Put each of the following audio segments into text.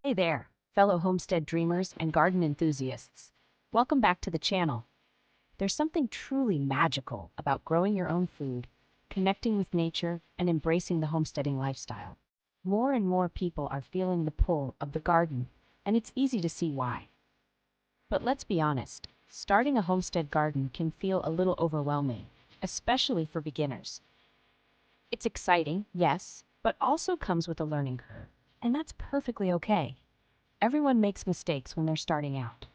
Hey there, fellow homestead dreamers and garden enthusiasts. Welcome back to the channel. There's something truly magical about growing your own food, connecting with nature, and embracing the homesteading lifestyle. More and more people are feeling the pull of the garden, and it's easy to see why. But let's be honest, starting a homestead garden can feel a little overwhelming, especially for beginners. It's exciting, yes, but also comes with a learning curve, and that's perfectly okay. Everyone makes mistakes when they're starting out.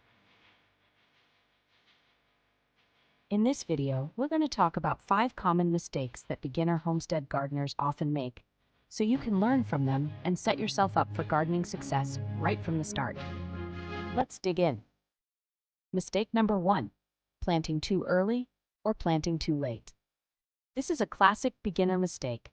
In this video, we're going to talk about 5 common mistakes that beginner homestead gardeners often make, so you can learn from them and set yourself up for gardening success right from the start. Let's dig in. Mistake number 1, planting too early or planting too late. This is a classic beginner mistake,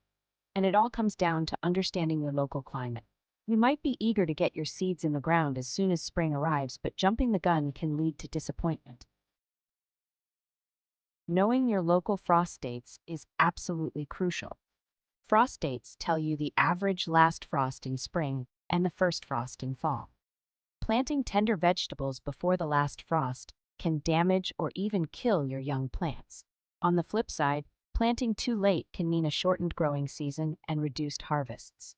and it all comes down to understanding your local climate. You might be eager to get your seeds in the ground as soon as spring arrives, but jumping the gun can lead to disappointment. Knowing your local frost dates is absolutely crucial. Frost dates tell you the average last frost in spring and the first frost in fall. Planting tender vegetables before the last frost can damage or even kill your young plants. On the flip side, planting too late can mean a shortened growing season and reduced harvests.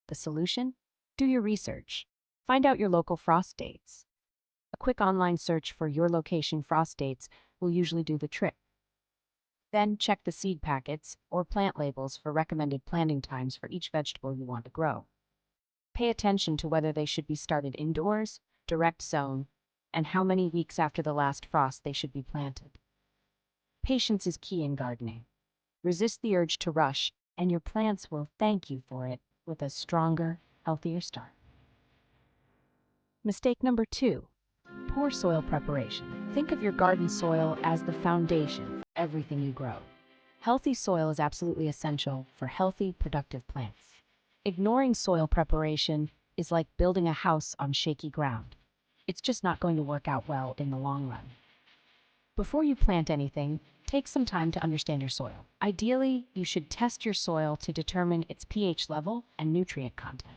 The solution? Do your research. Find out your local frost dates. A quick online search for your location frost dates will usually do the trick. Then check the seed packets or plant labels for recommended planting times for each vegetable you want to grow. Pay attention to whether they should be started indoors, direct sown, and how many weeks after the last frost they should be planted. Patience is key in gardening. Resist the urge to rush, and your plants will thank you for it with a stronger, healthier start. Mistake number 2, poor soil preparation. Think of your garden soil as the foundation for everything you grow. Healthy soil is absolutely essential for healthy, productive plants. Ignoring soil preparation is like building a house on shaky ground. It's just not going to work out well in the long run. Before you plant anything, take some time to understand your soil. Ideally, you should test your soil to determine its pH level and nutrient content.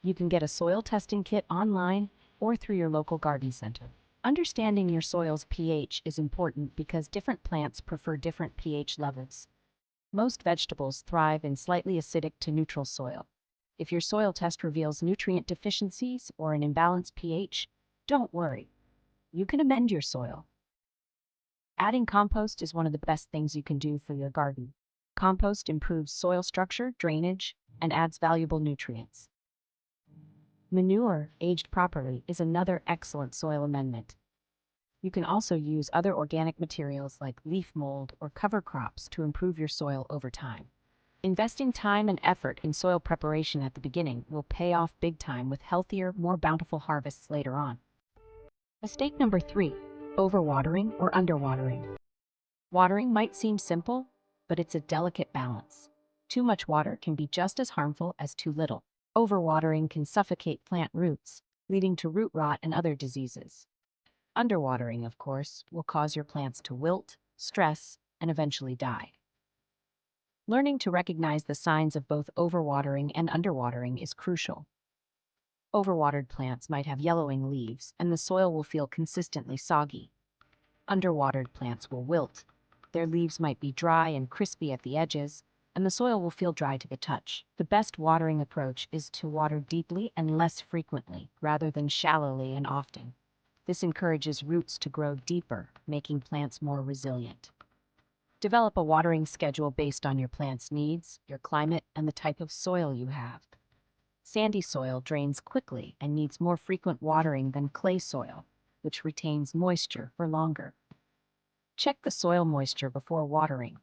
You can get a soil testing kit online or through your local garden center. Understanding your soil's pH is important because different plants prefer different pH levels. Most vegetables thrive in slightly acidic to neutral soil. If your soil test reveals nutrient deficiencies or an imbalanced pH, don't worry. You can amend your soil. Adding compost is one of the best things you can do for your garden. Compost improves soil structure, drainage, and adds valuable nutrients. Manure, aged properly, is another excellent soil amendment. You can also use other organic materials like leaf mold or cover crops to improve your soil over time. Investing time and effort in soil preparation at the beginning will pay off big time with healthier, more bountiful harvests later on. Mistake number 3, overwatering or underwatering. Watering might seem simple, but it's a delicate balance. Too much water can be just as harmful as too little. Overwatering can suffocate plant roots, leading to root rot and other diseases. Underwatering, of course, will cause your plants to wilt, stress, and eventually die. Learning to recognize the signs of both overwatering and underwatering is crucial. Overwatered plants might have yellowing leaves, and the soil will feel consistently soggy. Underwatered plants will wilt. Their leaves might be dry and crispy at the edges, and the soil will feel dry to the touch. The best watering approach is to water deeply and less frequently, rather than shallowly and often. This encourages roots to grow deeper, making plants more resilient. Develop a watering schedule based on your plant's needs, your climate, and the type of soil you have. Sandy soil drains quickly and needs more frequent watering than clay soil, which retains moisture for longer. Check the soil moisture before watering.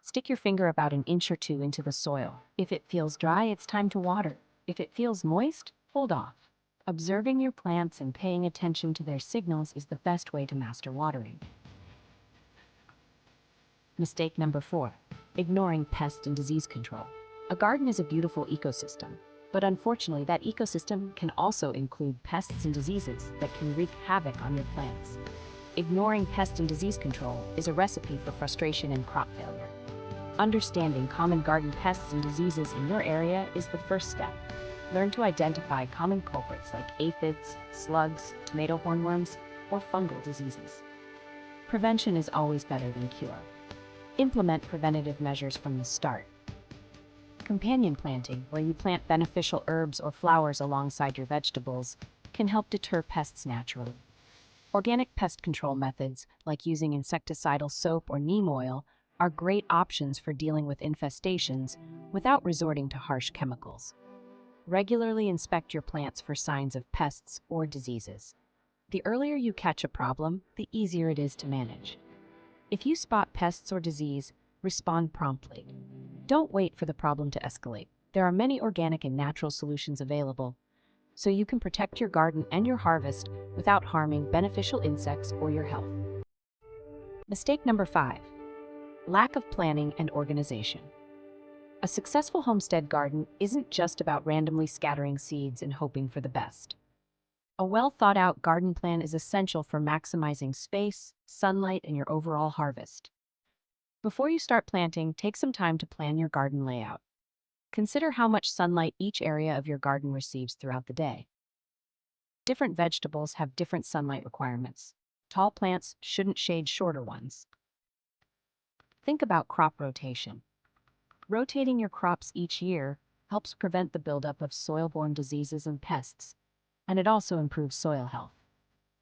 Stick your finger about an inch or 2 into the soil. If it feels dry, it's time to water. If it feels moist, hold off. Observing your plants and paying attention to their signals is the best way to master watering. Mistake number 4, ignoring pest and disease control. A garden is a beautiful ecosystem, but unfortunately that ecosystem can also include pests and diseases that can wreak havoc on your plants. Ignoring pest and disease control is a recipe for frustration and crop failure. Understanding common garden pests and diseases in your area is the first step. Learn to identify common culprits like aphids, slugs, tomato hornworms, or fungal diseases. Prevention is always better than cure. Implement preventative measures from the start. Companion planting, where you plant beneficial herbs or flowers alongside your vegetables, can help deter pests naturally. Organic pest control methods, like using insecticidal soap or neem oil, are great options for dealing with infestations without resorting to harsh chemicals. Regularly inspect your plants for signs of pests or diseases. The earlier you catch a problem, the easier it is to manage. If you spot pests or disease, respond promptly. Don't wait for the problem to escalate. There are many organic and natural solutions available, so you can protect your garden and your harvest without harming beneficial insects or your health. Mistake number 5. Lack of planning and organization. A successful homestead garden isn't just about randomly scattering seeds and hoping for the best. A well-thought-out garden plan is essential for maximizing space, sunlight, and your overall harvest. Before you start planting, take some time to plan your garden layout. Consider how much sunlight each area of your garden receives throughout the day. Different vegetables have different sunlight requirements. Tall plants shouldn't shade shorter ones. Think about crop rotation. Rotating your crops each year helps prevent the buildup of soil-borne diseases and pests, and it also improves soil health.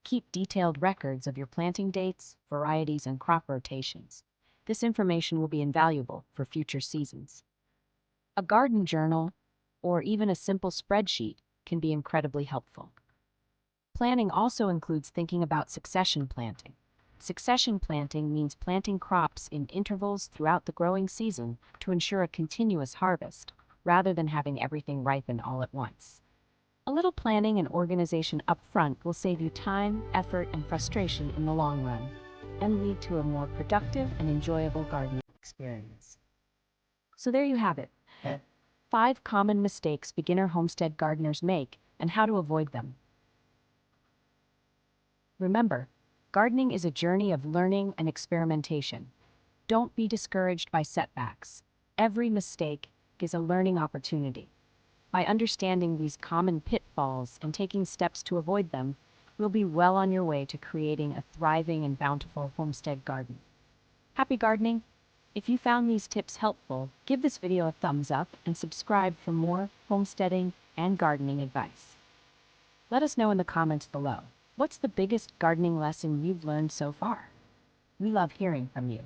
Keep detailed records of your planting dates, varieties, and crop rotations. This information will be invaluable for future seasons. A garden journal, or even a simple spreadsheet, can be incredibly helpful. Planning also includes thinking about succession planting. Succession planting means planting crops in intervals throughout the growing season to ensure a continuous harvest, rather than having everything ripen all at once. A little planning and organization up front will save you time, effort, and frustration in the long run, and lead to a more productive and enjoyable gardening experience. So there you have it. 5 common mistakes beginner homestead gardeners make and how to avoid them. Remember, gardening is a journey of learning and experimentation. Don't be discouraged by setbacks. Every mistake is a learning opportunity. By understanding these common pitfalls and taking steps to avoid them, you'll be well on your way to creating a thriving and bountiful homestead garden. Happy gardening! If you found these tips helpful, give this video a thumbs up and subscribe for more homesteading and gardening advice. Let us know in the comments below. What's the biggest gardening lesson you've learned so far? We love hearing from you.